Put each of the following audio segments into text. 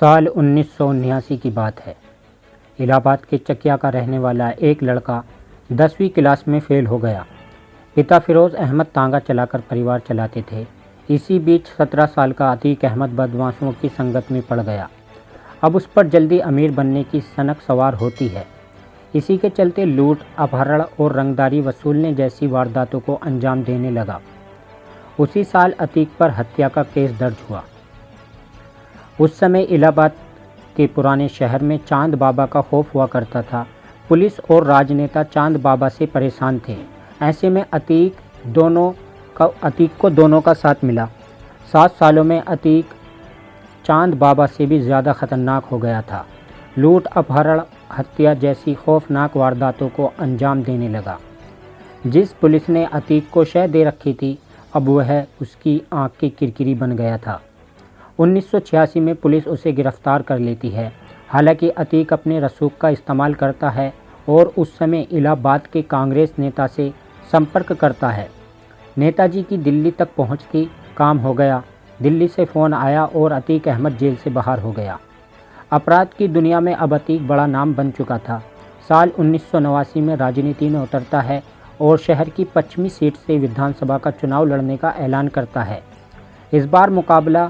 साल 1979 की बात है। इलाहाबाद के चकिया का रहने वाला एक लड़का 10वीं क्लास में फेल हो गया। पिता फिरोज़ अहमद तांगा चलाकर परिवार चलाते थे। इसी बीच 17 साल का अतीक अहमद बदमाशों की संगत में पड़ गया। अब उस पर जल्दी अमीर बनने की सनक सवार होती है। इसी के चलते लूट, अपहरण और रंगदारी वसूलने जैसी वारदातों को अंजाम देने लगा। उसी साल अतीक पर हत्या का केस दर्ज हुआ। उस समय इलाहाबाद के पुराने शहर में चांद बाबा का खौफ हुआ करता था। पुलिस और राजनेता चांद बाबा से परेशान थे। ऐसे में अतीक को दोनों का साथ मिला। 7 सालों में अतीक चांद बाबा से भी ज़्यादा खतरनाक हो गया था। लूट, अपहरण, हत्या जैसी खौफनाक वारदातों को अंजाम देने लगा। जिस पुलिस ने अतीक को शह दे रखी थी, अब वह उसकी आंख की किरकिरी बन गया था। 1986 में पुलिस उसे गिरफ्तार कर लेती है। हालांकि अतीक अपने रसूख का इस्तेमाल करता है और उस समय इलाहाबाद के कांग्रेस नेता से संपर्क करता है। नेताजी की दिल्ली तक पहुंचती काम हो गया। दिल्ली से फ़ोन आया और अतीक अहमद जेल से बाहर हो गया। अपराध की दुनिया में अब अतीक बड़ा नाम बन चुका था। साल 1989 में राजनीति में उतरता है और शहर की पश्चिमी सीट से विधानसभा का चुनाव लड़ने का ऐलान करता है। इस बार मुकाबला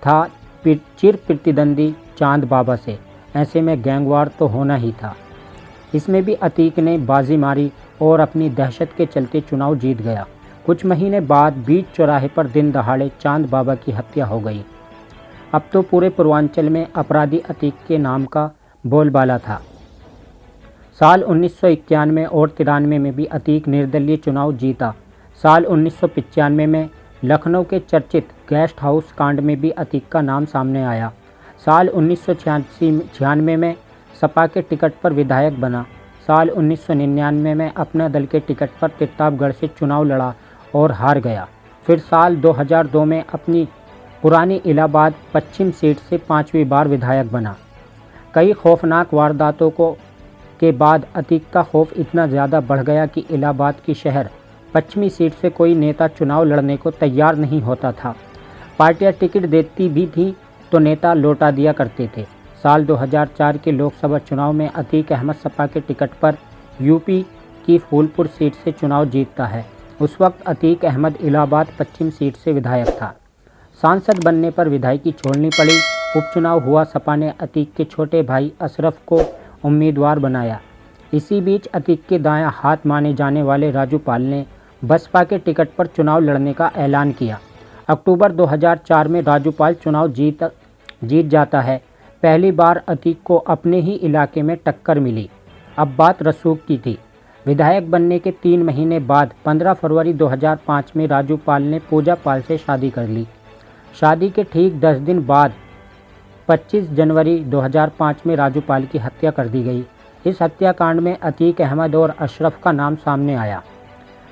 था चिर प्रतिद्वंदी चांद बाबा से। ऐसे में गैंगवार तो होना ही था। इसमें भी अतीक ने बाजी मारी और अपनी दहशत के चलते चुनाव जीत गया। कुछ महीने बाद बीच चौराहे पर दिन दहाड़े चांद बाबा की हत्या हो गई। अब तो पूरे पूर्वांचल में अपराधी अतीक के नाम का बोलबाला था। साल 1991 और 93 में भी अतीक निर्दलीय चुनाव जीता। साल 1995 में लखनऊ के चर्चित गेस्ट हाउस कांड में भी अतीक का नाम सामने आया। साल 1996 में सपा के टिकट पर विधायक बना। साल 1999 में अपने दल के टिकट पर प्रतापगढ़ से चुनाव लड़ा और हार गया। फिर साल 2002 में अपनी पुरानी इलाहाबाद पश्चिम सीट से 5वीं बार विधायक बना। कई खौफनाक वारदातों के बाद अतीक का खौफ इतना ज़्यादा बढ़ गया कि इलाहाबाद की शहर पश्चिमी सीट से कोई नेता चुनाव लड़ने को तैयार नहीं होता था। पार्टियां टिकट देती भी थी तो नेता लौटा दिया करते थे। साल 2004 के लोकसभा चुनाव में अतीक अहमद सपा के टिकट पर यूपी की फूलपुर सीट से चुनाव जीतता है। उस वक्त अतीक अहमद इलाहाबाद पश्चिम सीट से विधायक था। सांसद बनने पर विधायकी छोड़नी पड़ी। उपचुनाव हुआ। सपा ने अतीक के छोटे भाई अशरफ को उम्मीदवार बनाया। इसी बीच अतीक के दायां हाथ माने जाने वाले राजू पाल ने बसपा के टिकट पर चुनाव लड़ने का ऐलान किया। अक्टूबर 2004 में राजू पाल चुनाव जीत जाता है। पहली बार अतीक को अपने ही इलाके में टक्कर मिली। अब बात रसूख की थी। विधायक बनने के 3 महीने बाद 15 फरवरी 2005 में राजू पाल ने पूजा पाल से शादी कर ली। शादी के ठीक 10 दिन बाद 25 जनवरी 2005 में राजू पाल की हत्या कर दी गई। इस हत्याकांड में अतीक अहमद और अशरफ का नाम सामने आया।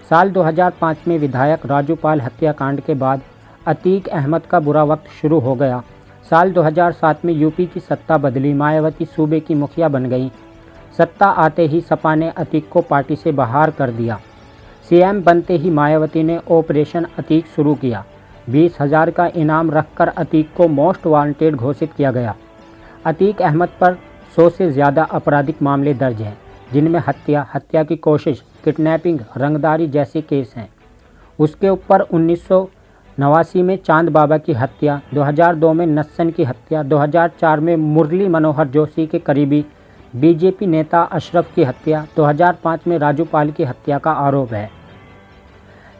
साल 2005 में विधायक राजू पाल हत्याकांड के बाद अतीक अहमद का बुरा वक्त शुरू हो गया। साल 2007 में यूपी की सत्ता बदली। मायावती सूबे की मुखिया बन गई। सत्ता आते ही सपा ने अतीक को पार्टी से बाहर कर दिया। सीएम बनते ही मायावती ने ऑपरेशन अतीक शुरू किया। 20,000 का इनाम रखकर अतीक को मोस्ट वांटेड घोषित किया गया। अतीक अहमद पर 100 से ज़्यादा आपराधिक मामले दर्ज हैं, जिनमें हत्या की कोशिश, किडनैपिंग, रंगदारी जैसे केस हैं। उसके ऊपर 1989 में चांद बाबा की हत्या, 2002 में नस्सन की हत्या, 2004 में मुरली मनोहर जोशी के करीबी बीजेपी नेता अशरफ की हत्या, 2005 में राजू पाल की हत्या का आरोप है।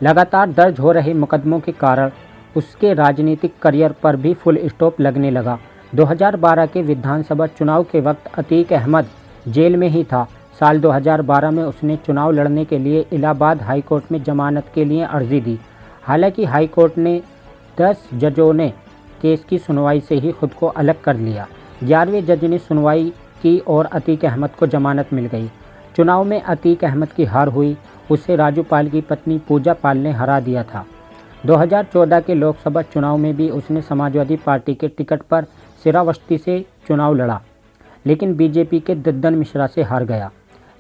लगातार दर्ज हो रहे मुकदमों के कारण उसके राजनीतिक करियर पर भी फुल स्टॉप लगने लगा। 2012 के विधानसभा चुनाव के वक्त अतीक अहमद जेल में ही था। साल 2012 में उसने चुनाव लड़ने के लिए इलाहाबाद हाईकोर्ट में जमानत के लिए अर्जी दी। हालांकि हाईकोर्ट ने 10 जजों ने केस की सुनवाई से ही खुद को अलग कर लिया। 11वें जज ने सुनवाई की और अतीक अहमद को जमानत मिल गई। चुनाव में अतीक अहमद की हार हुई। उसे राजू पाल की पत्नी पूजा पाल ने हरा दिया था। 2014 के लोकसभा चुनाव में भी उसने समाजवादी पार्टी के टिकट पर सिरावस्ती से चुनाव लड़ा, लेकिन बीजेपी के दद्दन मिश्रा से हार गया।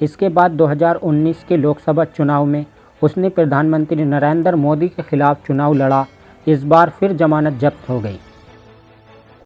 इसके बाद 2019 के लोकसभा चुनाव में उसने प्रधानमंत्री नरेंद्र मोदी के खिलाफ चुनाव लड़ा। इस बार फिर जमानत जब्त हो गई।